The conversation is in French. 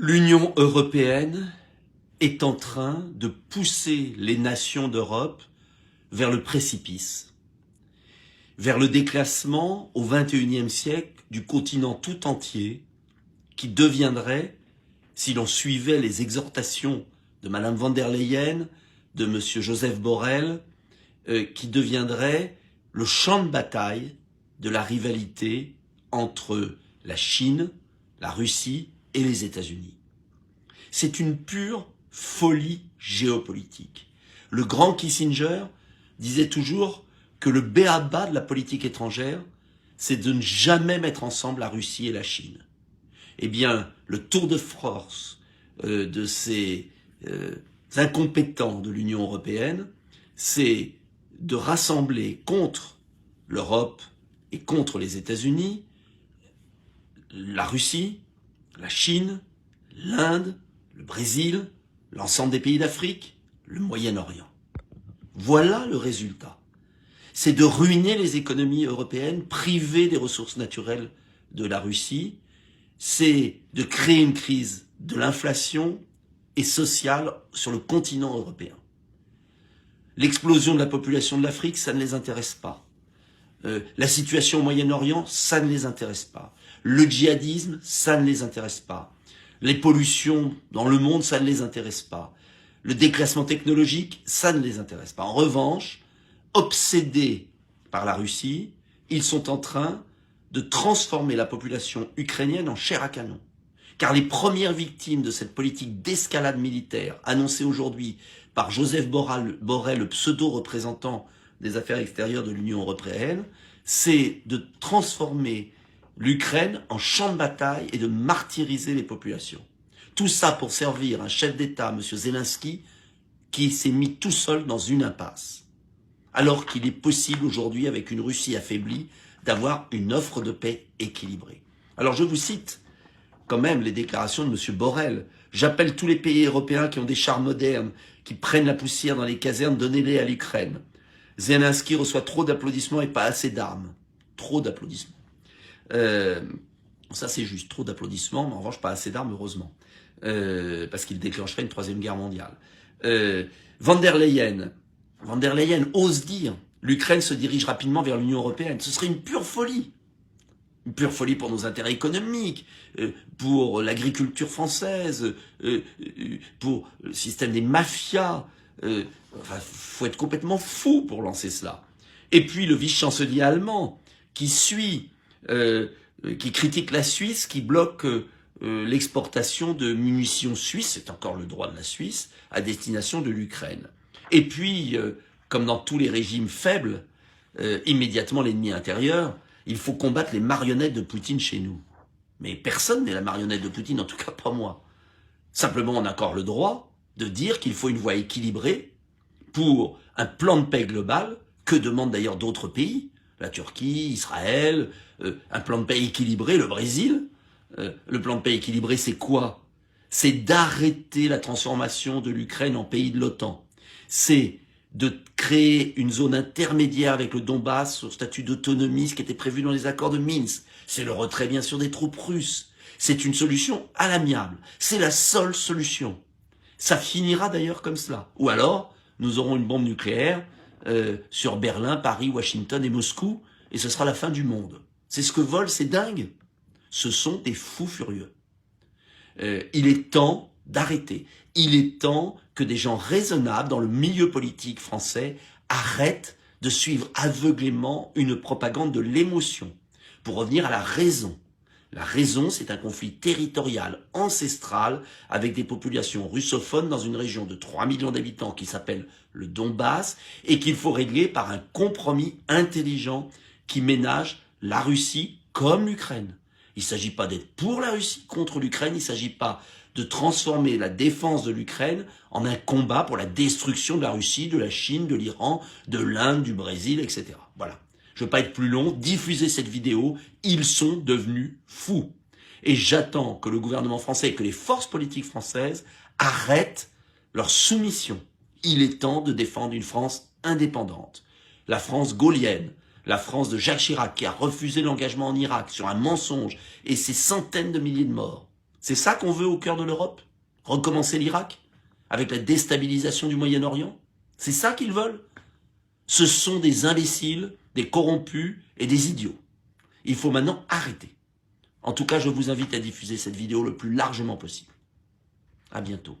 L'Union européenne est en train de pousser les nations d'Europe vers le précipice, vers le déclassement au XXIe siècle du continent tout entier qui deviendrait, si l'on suivait les exhortations de Madame von der Leyen, de Monsieur Joseph Borrell, qui deviendrait le champ de bataille de la rivalité entre la Chine, la Russie et les États-Unis. C'est une pure folie géopolitique. Le grand Kissinger disait toujours que le b.a.-ba de la politique étrangère, c'est de ne jamais mettre ensemble la Russie et la Chine. Eh bien, le tour de force de ces incompétents de l'Union européenne, c'est de rassembler contre l'Europe et contre les États-Unis la Russie, la Chine, l'Inde, le Brésil, l'ensemble des pays d'Afrique, le Moyen-Orient. Voilà le résultat. C'est de ruiner les économies européennes, priver des ressources naturelles de la Russie, c'est de créer une crise de l'inflation et sociale sur le continent européen. L'explosion de la population de l'Afrique, ça ne les intéresse pas. La situation au Moyen-Orient, ça ne les intéresse pas. Le djihadisme, ça ne les intéresse pas. Les pollutions dans le monde, ça ne les intéresse pas. Le déclassement technologique, ça ne les intéresse pas. En revanche, obsédés par la Russie, ils sont en train de transformer la population ukrainienne en chair à canon. Car les premières victimes de cette politique d'escalade militaire annoncée aujourd'hui par Joseph Borrell, le pseudo-représentant des affaires extérieures de l'Union européenne, c'est de transformer l'Ukraine en champ de bataille et de martyriser les populations. Tout ça pour servir un chef d'État, M. Zelensky, qui s'est mis tout seul dans une impasse. Alors qu'il est possible aujourd'hui, avec une Russie affaiblie, d'avoir une offre de paix équilibrée. Alors je vous cite quand même les déclarations de M. Borrell. J'appelle tous les pays européens qui ont des chars modernes, qui prennent la poussière dans les casernes, donnez-les à l'Ukraine. Zelensky reçoit trop d'applaudissements et pas assez d'armes. Trop d'applaudissements. Ça c'est juste, trop d'applaudissements, mais en revanche pas assez d'armes, heureusement. Parce qu'il déclencherait une troisième guerre mondiale. Von der Leyen ose dire l'Ukraine se dirige rapidement vers l'Union européenne. Ce serait une pure folie. Une pure folie pour nos intérêts économiques, pour l'agriculture française, pour le système des mafias. Faut être complètement fou pour lancer cela. Et puis le vice-chancelier allemand qui critique la Suisse, qui bloque l'exportation de munitions suisses, c'est encore le droit de la Suisse, à destination de l'Ukraine. Et puis, comme dans tous les régimes faibles, immédiatement l'ennemi intérieur, il faut combattre les marionnettes de Poutine chez nous. Mais personne n'est la marionnette de Poutine, en tout cas pas moi. Simplement, on a encore le droit de dire qu'il faut une voie équilibrée pour un plan de paix global, que demandent d'ailleurs d'autres pays, la Turquie, Israël, un plan de paix équilibré, le Brésil. Le plan de paix équilibré, c'est quoi? C'est d'arrêter la transformation de l'Ukraine en pays de l'OTAN. C'est de créer une zone intermédiaire avec le Donbass sur statut d'autonomie, ce qui était prévu dans les accords de Minsk. C'est le retrait, bien sûr, des troupes russes. C'est une solution à l'amiable. C'est la seule solution. Ça finira d'ailleurs comme cela. Ou alors, nous aurons une bombe nucléaire sur Berlin, Paris, Washington et Moscou, et ce sera la fin du monde. C'est ce que veulent ces dingues. Ce sont des fous furieux. Il est temps d'arrêter. Il est temps que des gens raisonnables dans le milieu politique français arrêtent de suivre aveuglément une propagande de l'émotion pour revenir à la raison. La raison, c'est un conflit territorial ancestral avec des populations russophones dans une région de 3 millions d'habitants qui s'appelle le Donbass et qu'il faut régler par un compromis intelligent qui ménage la Russie comme l'Ukraine. Il ne s'agit pas d'être pour la Russie contre l'Ukraine, il ne s'agit pas de transformer la défense de l'Ukraine en un combat pour la destruction de la Russie, de la Chine, de l'Iran, de l'Inde, du Brésil, etc. Voilà. Je ne veux pas être plus long, diffusez cette vidéo, ils sont devenus fous. Et j'attends que le gouvernement français et que les forces politiques françaises arrêtent leur soumission. Il est temps de défendre une France indépendante. La France gaullienne, la France de Jacques Chirac qui a refusé l'engagement en Irak sur un mensonge et ses centaines de milliers de morts. C'est ça qu'on veut au cœur de l'Europe? Recommencer l'Irak? Avec la déstabilisation du Moyen-Orient? C'est ça qu'ils veulent? Ce sont des imbéciles, des corrompus et des idiots. Il faut maintenant arrêter. En tout cas, je vous invite à diffuser cette vidéo le plus largement possible. À bientôt.